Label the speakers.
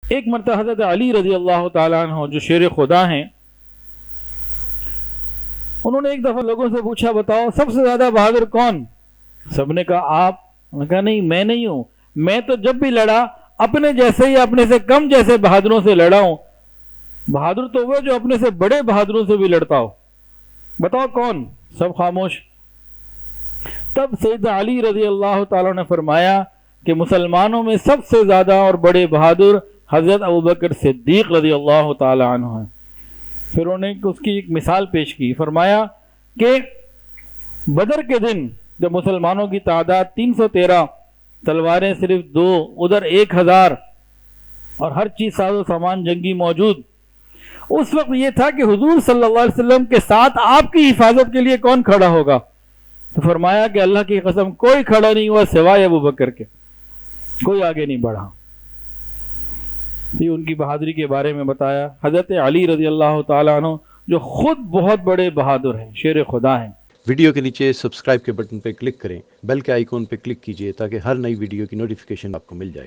Speaker 1: ایک مرتبہ حضرت علی رضی اللہ تعالیٰ عنہ جو شیر خدا ہیں، انہوں نے ایک دفعہ لوگوں سے پوچھا بتاؤ سب سے زیادہ بہادر کون؟ سب نے کہا آپ۔ انہوں نے کہا نہیں میں نہیں ہوں، میں تو جب بھی لڑا اپنے جیسے یا اپنے سے کم جیسے بہادروں سے لڑا ہوں، بہادر تو وہ جو اپنے سے بڑے بہادروں سے بھی لڑتا ہو، بتاؤ کون؟ سب خاموش۔ تب سیدنا علی رضی اللہ تعالیٰ نے فرمایا کہ مسلمانوں میں سب سے زیادہ اور بڑے بہادر حضرت ابوبکر صدیق رضی اللہ تعالیٰ عنہ ہیں۔ پھر انہوں نے اس کی ایک مثال پیش کی، فرمایا کہ بدر کے دن جب مسلمانوں کی تعداد 313، تلواریں صرف 2، ادھر 1000 اور ہر چیز ساز و سامان جنگی موجود، اس وقت یہ تھا کہ حضور صلی اللہ علیہ وسلم کے ساتھ آپ کی حفاظت کے لیے کون کھڑا ہوگا؟ تو فرمایا کہ اللہ کی قسم کوئی کھڑا نہیں ہوا سوائے ابوبکر کے، کوئی آگے نہیں بڑھا۔ یہ ان کی بہادری کے بارے میں بتایا۔ حضرت علی رضی اللہ تعالیٰ عنہ جو خود بہت بڑے بہادر ہیں، شیر خدا ہیں۔
Speaker 2: ویڈیو کے نیچے سبسکرائب کے بٹن پہ کلک کریں، بیل کے آئیکن پہ کلک کیجئے تاکہ ہر نئی ویڈیو کی نوٹیفیکیشن آپ کو مل جائے۔